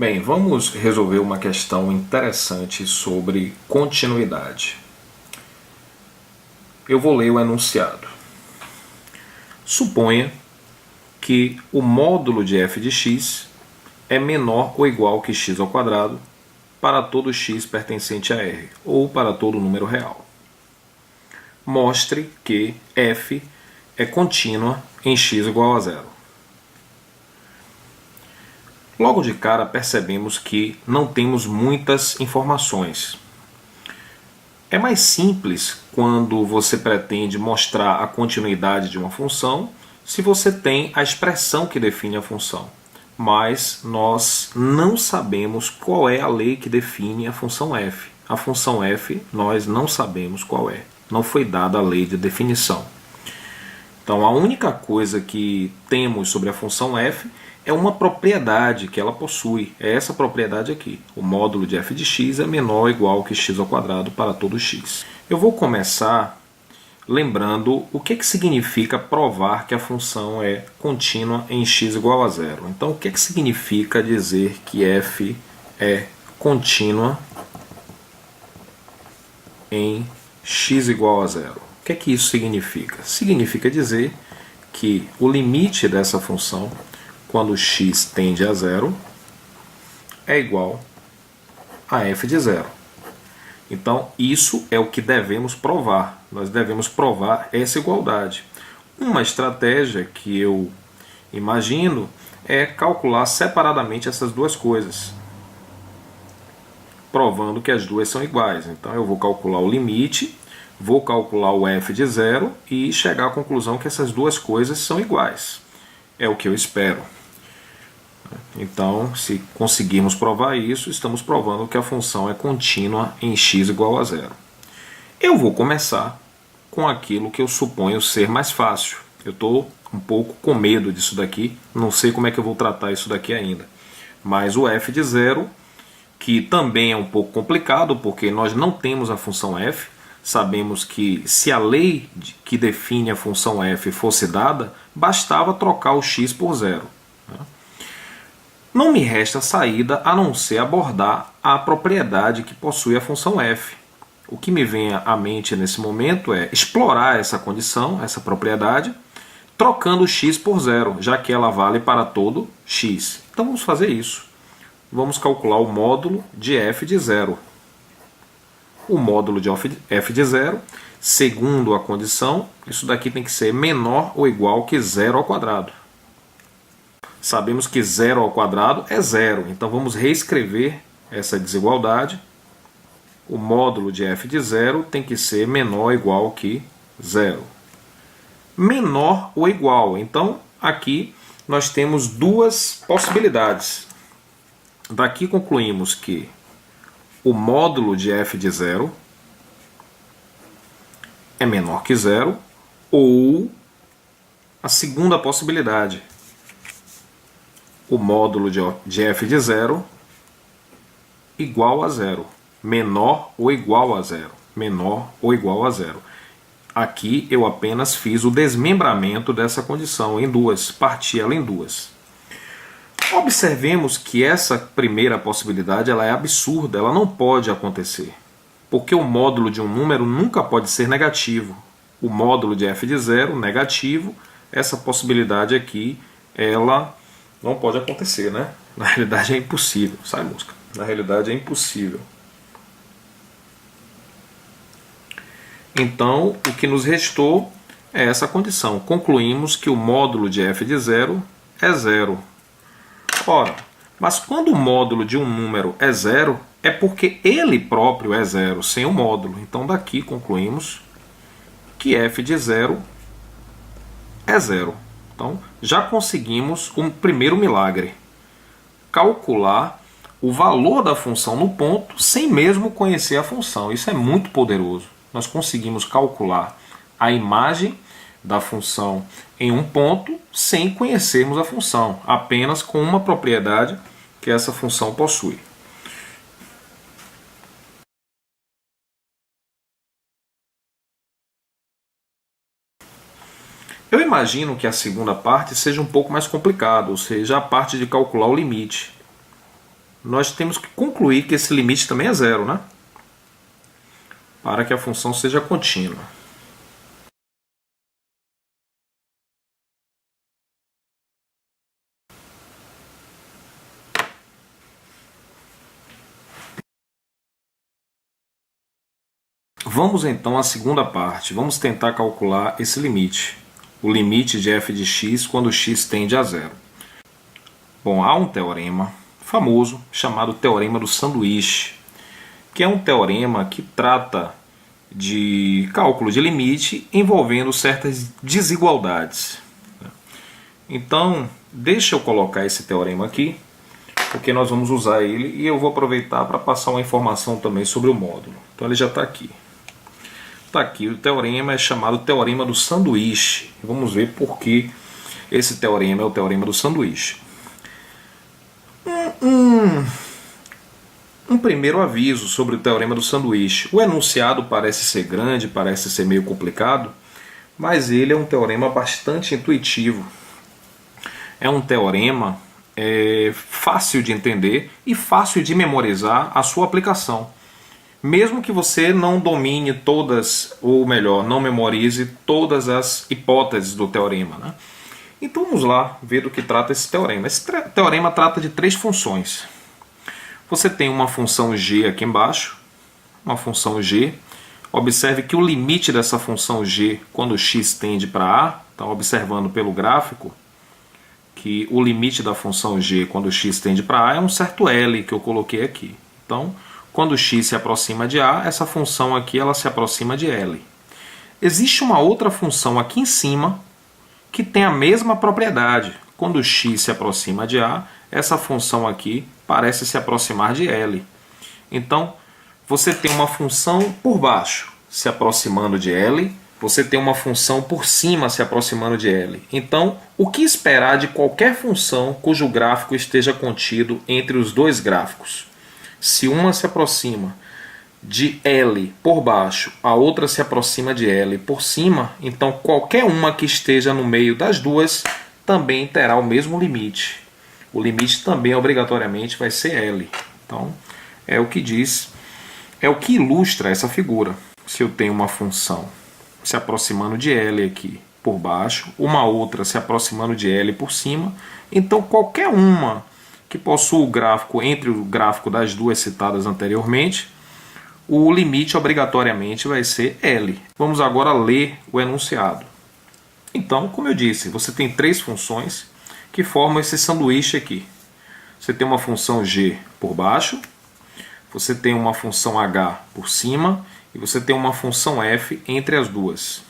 Bem, vamos resolver uma questão interessante sobre continuidade. Eu vou ler o enunciado. Suponha que o módulo de f de x é menor ou igual que x ao quadrado para todo x pertencente a R, ou para todo número real. Mostre que f é contínua em x igual a zero. Logo de cara percebemos que não temos muitas informações. É mais simples quando você pretende mostrar a continuidade de uma função se você tem a expressão que define a função. Mas nós não sabemos qual é a lei que define a função f. A função f nós não sabemos qual é. Não foi dada a lei de definição. Então a única coisa que temos sobre a função f é uma propriedade que ela possui. É essa propriedade aqui. O módulo de f de x é menor ou igual que x ao quadrado para todo x. Eu vou começar lembrando o que significa provar que a função é contínua em x igual a zero. Então o que significa dizer que f é contínua em x igual a zero? O que isso significa? Significa dizer que o limite dessa função, quando x tende a zero, é igual a f de zero. Então, isso é o que devemos provar. Nós devemos provar essa igualdade. Uma estratégia que eu imagino é calcular separadamente essas duas coisas, provando que as duas são iguais. Então, eu vou calcular o limite, vou calcular o f de zero e chegar à conclusão que essas duas coisas são iguais. É o que eu espero. Então, se conseguirmos provar isso, estamos provando que a função é contínua em x igual a zero. Eu vou começar com aquilo que eu suponho ser mais fácil. Eu estou um pouco com medo disso daqui, não sei como é que eu vou tratar isso daqui ainda. Mas o f de zero, que também é um pouco complicado, porque nós não temos a função f. Sabemos que se a lei que define a função f fosse dada, bastava trocar o x por zero. Não me resta saída a não ser abordar a propriedade que possui a função f. O que me vem à mente nesse momento é explorar essa condição, essa propriedade, trocando x por zero, já que ela vale para todo x. Então vamos fazer isso. Vamos calcular o módulo de f de zero. O módulo de f de zero, segundo a condição, isso daqui tem que ser menor ou igual que zero ao quadrado. Sabemos que zero ao quadrado é zero, então vamos reescrever essa desigualdade. O módulo de f de zero tem que ser menor ou igual que zero. Menor ou igual, então aqui nós temos duas possibilidades. Daqui concluímos que o módulo de f de zero é menor que zero, ou a segunda possibilidade, o módulo de f de zero igual a zero, menor ou igual a zero, menor ou igual a zero. Aqui eu apenas fiz o desmembramento dessa condição em duas, parti ela em duas. Observemos que essa primeira possibilidade ela é absurda, ela não pode acontecer, porque o módulo de um número nunca pode ser negativo. O módulo de f de zero, negativo, essa possibilidade aqui, ela não pode acontecer, né? Na realidade é impossível. Sai, música. Na realidade é impossível. Então, o que nos restou é essa condição. Concluímos que o módulo de f de zero é zero. Ora, mas quando o módulo de um número é zero, é porque ele próprio é zero, sem o módulo. Então, daqui concluímos que f de zero é zero. Então, já conseguimos um primeiro milagre. Calcular o valor da função no ponto sem mesmo conhecer a função. Isso é muito poderoso. Nós conseguimos calcular a imagem da função em um ponto sem conhecermos a função, apenas com uma propriedade que essa função possui. Eu imagino que a segunda parte seja um pouco mais complicada, ou seja, a parte de calcular o limite. nós temos que concluir que esse limite também é zero, né? Para que a função seja contínua. Vamos então à segunda parte. Vamos tentar calcular esse limite. O limite de f de x quando x tende a zero. Bom, há um teorema famoso chamado Teorema do Sanduíche, que é um teorema que trata de cálculo de limite envolvendo certas desigualdades. Então, deixa eu colocar esse teorema aqui, porque nós vamos usar ele e eu vou aproveitar para passar uma informação também sobre o módulo. Então ele já está aqui. Está aqui, o teorema é chamado Teorema do Sanduíche. Vamos ver por que esse teorema é o Teorema do Sanduíche. Um primeiro aviso sobre o Teorema do Sanduíche. O enunciado parece ser grande, parece ser meio complicado, mas ele é um teorema bastante intuitivo. É um teorema fácil de entender e fácil de memorizar a sua aplicação. Mesmo que você não domine todas, ou melhor, não memorize todas as hipóteses do teorema, né? Então vamos lá ver do que trata esse teorema. Esse teorema trata de três funções. Você tem uma função g aqui embaixo, uma função g. Observe que o limite dessa função g, quando x tende para a, então observando pelo gráfico, que o limite da função g quando x tende para a é um certo L que eu coloquei aqui. Então, quando x se aproxima de a, essa função aqui ela se aproxima de L. Existe uma outra função aqui em cima que tem a mesma propriedade. Quando x se aproxima de a, essa função aqui parece se aproximar de L. Então, você tem uma função por baixo se aproximando de L, você tem uma função por cima se aproximando de L. Então, o que esperar de qualquer função cujo gráfico esteja contido entre os dois gráficos? Se uma se aproxima de L por baixo, a outra se aproxima de L por cima, então qualquer uma que esteja no meio das duas também terá o mesmo limite. O limite também obrigatoriamente vai ser L. Então, é o que diz, é o que ilustra essa figura. Se eu tenho uma função se aproximando de L aqui por baixo, uma outra se aproximando de L por cima, então qualquer uma que possua o gráfico entre o gráfico das duas citadas anteriormente, o limite obrigatoriamente vai ser L. Vamos agora ler o enunciado. Então, como eu disse, você tem três funções que formam esse sanduíche aqui. Você tem uma função g por baixo, você tem uma função h por cima e você tem uma função f entre as duas.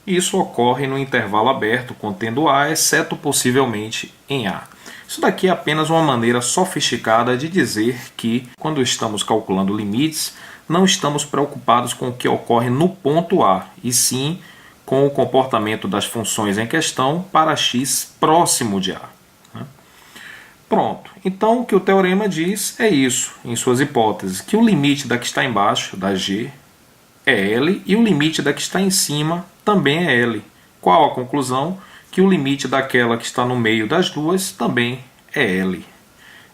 Isso ocorre no intervalo aberto contendo a, exceto possivelmente em a. Isso daqui é apenas uma maneira sofisticada de dizer que, quando estamos calculando limites, não estamos preocupados com o que ocorre no ponto A, e sim com o comportamento das funções em questão para x próximo de A. Pronto. Então, o que o teorema diz é isso, em suas hipóteses, que o limite da que está embaixo, da g, é L, e o limite da que está em cima também é L. Qual a conclusão? Que o limite daquela que está no meio das duas também é L.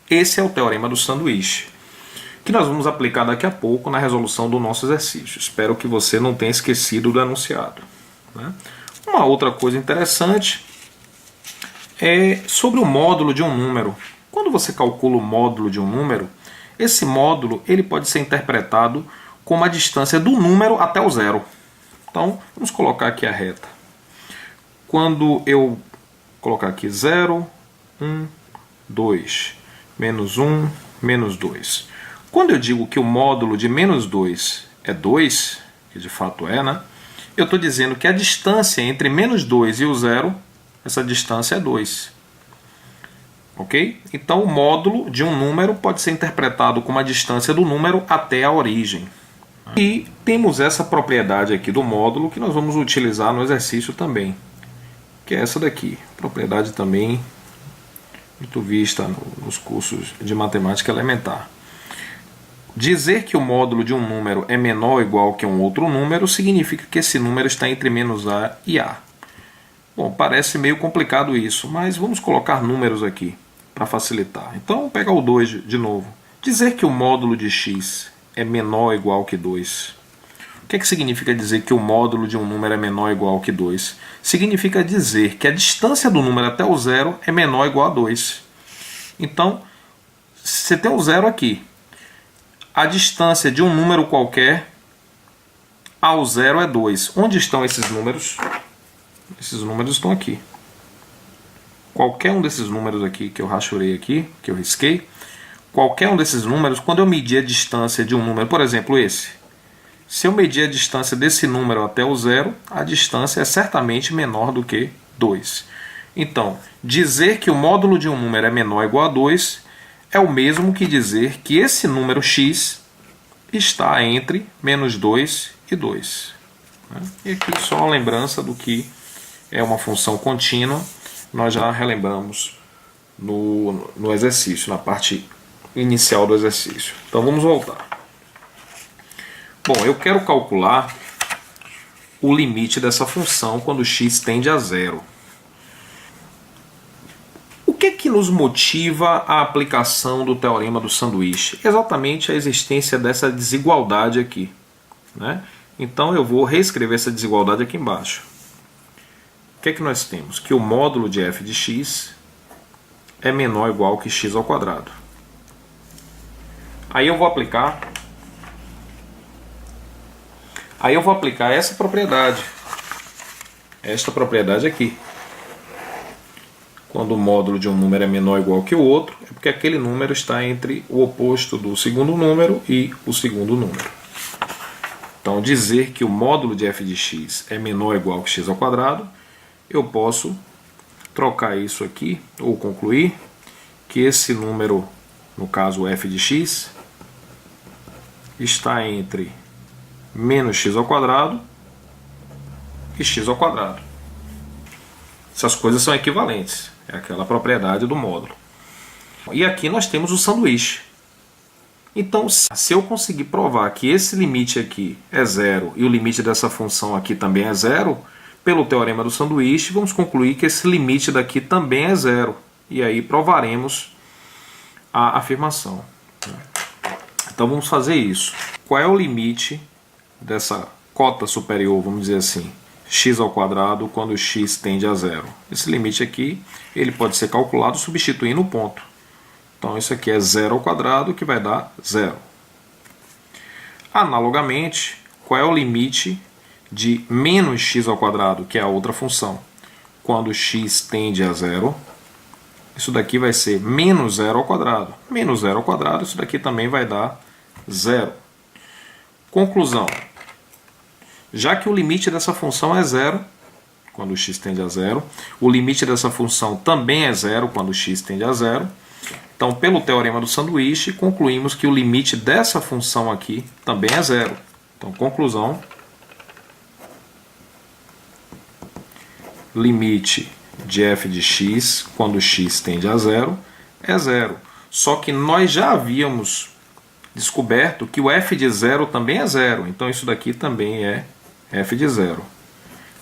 Esse é o teorema do sanduíche, que nós vamos aplicar daqui a pouco na resolução do nosso exercício. Espero que você não tenha esquecido do enunciado. Uma outra coisa interessante é sobre o módulo de um número. Quando você calcula o módulo de um número, esse módulo ele pode ser interpretado como a distância do número até o zero. Então, vamos colocar aqui a reta. Quando eu colocar aqui 0, 1, 2, menos 1, menos 2. Quando eu digo que o módulo de menos 2 é 2, que de fato é, né? Eu estou dizendo que a distância entre menos 2 e o zero, essa distância é 2. Ok? Então o módulo de um número pode ser interpretado como a distância do número até a origem. E temos essa propriedade aqui do módulo que nós vamos utilizar no exercício também, que é essa daqui. Propriedade também muito vista nos cursos de matemática elementar. Dizer que o módulo de um número é menor ou igual que um outro número significa que esse número está entre menos a e a. Bom, parece meio complicado isso, mas vamos colocar números aqui para facilitar. Então, vou pegar o 2 de novo. Dizer que o módulo de x é menor ou igual que 2. O que significa dizer que o módulo de um número é menor ou igual que 2? Significa dizer que a distância do número até o zero é menor ou igual a 2. Então, você tem o zero aqui. A distância de um número qualquer ao zero é 2. Onde estão esses números? Esses números estão aqui. Qualquer um desses números aqui que eu rachurei aqui, que eu risquei, qualquer um desses números, quando eu medir a distância de um número, por exemplo, esse, se eu medir a distância desse número até o zero, a distância é certamente menor do que 2. Então, dizer que o módulo de um número é menor ou igual a 2 é o mesmo que dizer que esse número x está entre menos 2 e 2. E aqui só uma lembrança do que é uma função contínua. Nós já relembramos no exercício, na parte inicial do exercício. Então vamos voltar. Bom, eu quero calcular o limite dessa função quando x tende a zero. O que nos motiva a aplicação do teorema do sanduíche? Exatamente a existência dessa desigualdade aqui, né? Então eu vou reescrever essa desigualdade aqui embaixo. O que nós temos? Que o módulo de f de x é menor ou igual que x ao quadrado. Aí eu vou aplicar essa propriedade. Esta propriedade aqui. Quando o módulo de um número é menor ou igual que o outro, é porque aquele número está entre o oposto do segundo número e o segundo número. Então, dizer que o módulo de f de x é menor ou igual que x ao quadrado, eu posso trocar isso aqui, ou concluir que esse número, no caso f de x, está entre menos x ao quadrado e x ao quadrado. Essas coisas são equivalentes. É aquela propriedade do módulo. E aqui nós temos o sanduíche. Então, se eu conseguir provar que esse limite aqui é zero e o limite dessa função aqui também é zero, pelo teorema do sanduíche, vamos concluir que esse limite daqui também é zero. E aí provaremos a afirmação. Então vamos fazer isso. Qual é o limite dessa cota superior, vamos dizer assim, x ao quadrado quando x tende a zero? Esse limite aqui ele pode ser calculado substituindo o ponto. Então isso aqui é zero ao quadrado, que vai dar zero. Analogamente, qual é o limite de menos x ao quadrado, que é a outra função? Quando x tende a zero, isso daqui vai ser menos zero ao quadrado. Menos zero ao quadrado, isso daqui também vai dar zero. Conclusão. Já que o limite dessa função é zero, quando x tende a zero, o limite dessa função também é zero quando x tende a zero, então, pelo teorema do sanduíche, concluímos que o limite dessa função aqui também é zero. Então, conclusão, limite de f de x quando x tende a zero é zero. Só que nós já havíamos descoberto que o f de zero também é zero. Então, isso daqui também é f de zero,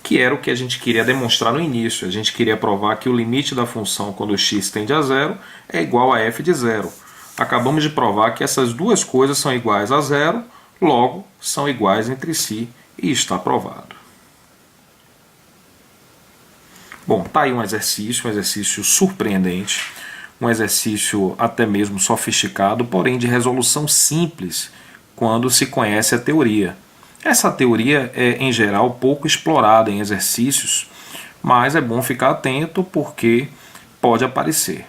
que era o que a gente queria demonstrar no início. A gente queria provar que o limite da função quando x tende a zero é igual a f de zero. Acabamos de provar que essas duas coisas são iguais a zero, logo são iguais entre si e está provado. Bom, tá aí um exercício surpreendente, um exercício até mesmo sofisticado, porém de resolução simples quando se conhece a teoria. Essa teoria é, em geral, pouco explorada em exercícios, mas é bom ficar atento porque pode aparecer.